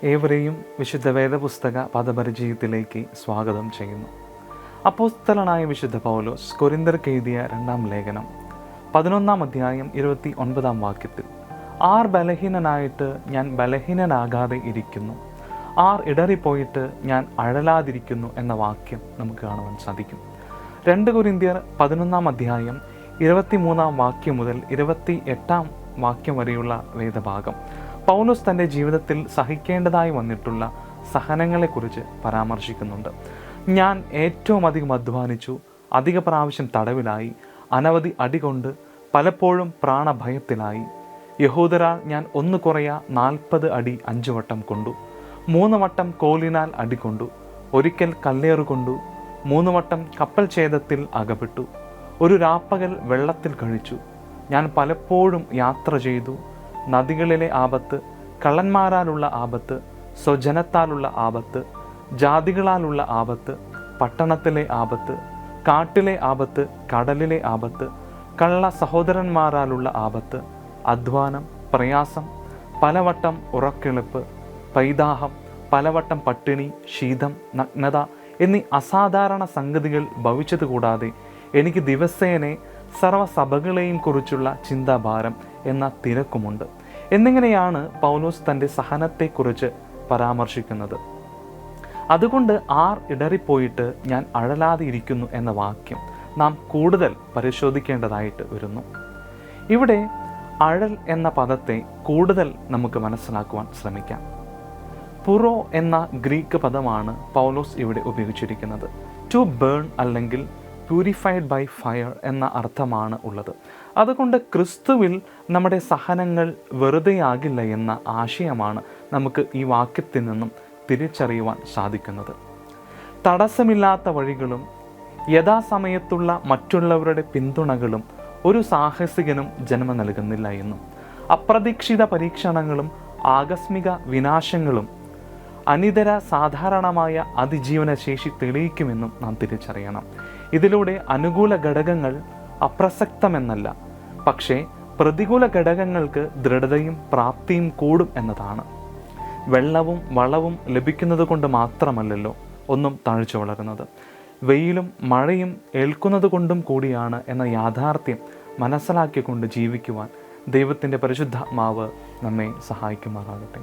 ഏവരെയും വിശുദ്ധ വേദപുസ്തക പദപരിചയത്തിലേക്ക് സ്വാഗതം ചെയ്യുന്നു. അപ്പോസ്തലനായ വിശുദ്ധ പൗലോസ് കൊരിന്ത്യർക്ക് എഴുതിയ 2-ാം ലേഖനം 11-ാം അധ്യായം 29-ാം വാക്യത്തിൽ ആർ ബലഹീനനായിട്ട് ഞാൻ ബലഹീനനാകാതെ ഇരിക്കുന്നു, ആർ ഇടറിപ്പോയിട്ട് ഞാൻ അഴലാതിരിക്കുന്നു എന്ന വാക്യം നമുക്ക് കാണുവാൻ സാധിക്കും. 2 കൊരിന്ത്യർ 11-ാം അധ്യായം 23-ാം വാക്യം മുതൽ 28-ാം വാക്യം വരെയുള്ള വേദഭാഗം പൗലോസ് തൻ്റെ ജീവിതത്തിൽ സഹിക്കേണ്ടതായി വന്നിട്ടുള്ള സഹനങ്ങളെക്കുറിച്ച് പരാമർശിക്കുന്നുണ്ട്. ഞാൻ ഏറ്റവും അധികം അധ്വാനിച്ചു, അധിക പ്രാവശ്യം തടവിലായി, അനവധി അടികൊണ്ട് പലപ്പോഴും പ്രാണഭയത്തിലായി. യഹൂദരാൽ ഞാൻ 1 കുറയ 40 അടി 5 വട്ടം കൊണ്ടു, 3 വട്ടം കോലിനാൽ അടികൊണ്ടു, ഒരിക്കൽ കല്ലേറുകൊണ്ടു, 3 വട്ടം കപ്പൽ ഛേദത്തിൽ അകപ്പെട്ടു, ഒരു രാപ്പകൽ വെള്ളത്തിൽ കഴിച്ചു. ഞാൻ പലപ്പോഴും യാത്ര ചെയ്തു, നദികളിലെ ആപത്ത്, കള്ളന്മാരാലുള്ള ആപത്ത്, സ്വജനത്താലുള്ള ആപത്ത്, ജാതികളാലുള്ള ആപത്ത്, പട്ടണത്തിലെ ആപത്ത്, കാട്ടിലെ ആപത്ത്, കടലിലെ ആപത്ത്, കള്ള സഹോദരന്മാരാലുള്ള ആപത്ത്, അധ്വാനം, പ്രയാസം, പലവട്ടം ഉറക്കിളപ്പ്, പൈതാഹം, പലവട്ടം പട്ടിണി, ശീതം, നഗ്നത എന്നീ അസാധാരണ സംഗതികൾ ഭവിച്ചതുകൂടാതെ എനിക്ക് ദിവസേനെ സർവ്വസഭകളെയും കുറിച്ചുള്ള ചിന്താഭാരം എന്ന തിരക്കുമുണ്ട് എന്നിങ്ങനെയാണ് പൗലോസ് തൻ്റെ സഹനത്തെക്കുറിച്ച് പരാമർശിക്കുന്നത്. അതുകൊണ്ട് ആർ ഇടറിപ്പോയിട്ട് ഞാൻ അഴലാതെ ഇരിക്കുന്നു എന്ന വാക്യം നാം കൂടുതൽ പരിശോധിക്കേണ്ടതായിട്ട് വരുന്നു. ഇവിടെ അഴൽ എന്ന പദത്തെ കൂടുതൽ നമുക്ക് മനസ്സിലാക്കുവാൻ ശ്രമിക്കാം. പുറോ എന്ന ഗ്രീക്ക് പദമാണ് പൗലോസ് ഇവിടെ ഉപയോഗിച്ചിരിക്കുന്നത്. ടു ബേൺ അല്ലെങ്കിൽ പ്യൂരിഫൈഡ് ബൈ ഫയർ എന്ന അർത്ഥമാണ് ഉള്ളത്. അതുകൊണ്ട് ക്രിസ്തുവിൽ നമ്മുടെ സഹനങ്ങൾ വെറുതെയാകില്ല എന്ന ആശയമാണ് നമുക്ക് ഈ വാക്യത്തിൽ നിന്നും തിരിച്ചറിയുവാൻ സാധിക്കുന്നത്. തടസ്സമില്ലാത്ത വഴികളും യഥാസമയത്തുള്ള മറ്റുള്ളവരുടെ പിന്തുണകളും ഒരു സാഹസികനും ജന്മം നൽകുന്നില്ല എന്നും അപ്രതീക്ഷിത പരീക്ഷണങ്ങളും ആകസ്മിക വിനാശങ്ങളും അനിതര സാധാരണമായ അതിജീവന ശേഷി തെളിയിക്കുമെന്നും നാം തിരിച്ചറിയണം. ഇതിലൂടെ അനുകൂല ഘടകങ്ങൾ അപ്രസക്തമെന്നല്ല, പക്ഷേ പ്രതികൂല ഘടകങ്ങൾക്ക് ദൃഢതയും പ്രാപ്തിയും കൂടും എന്നതാണ്. വെള്ളവും വളവും ലഭിക്കുന്നത് കൊണ്ട് മാത്രമല്ലല്ലോ ഒന്നും തഴച്ചു വളരുന്നത്, വെയിലും മഴയും ഏൽക്കുന്നത് കൊണ്ടും കൂടിയാണ് എന്ന യാഥാർത്ഥ്യം മനസ്സിലാക്കിക്കൊണ്ട് ജീവിക്കുവാൻ ദൈവത്തിൻ്റെ പരിശുദ്ധാത്മാവ് നമ്മെ സഹായിക്കുമാറാകട്ടെ.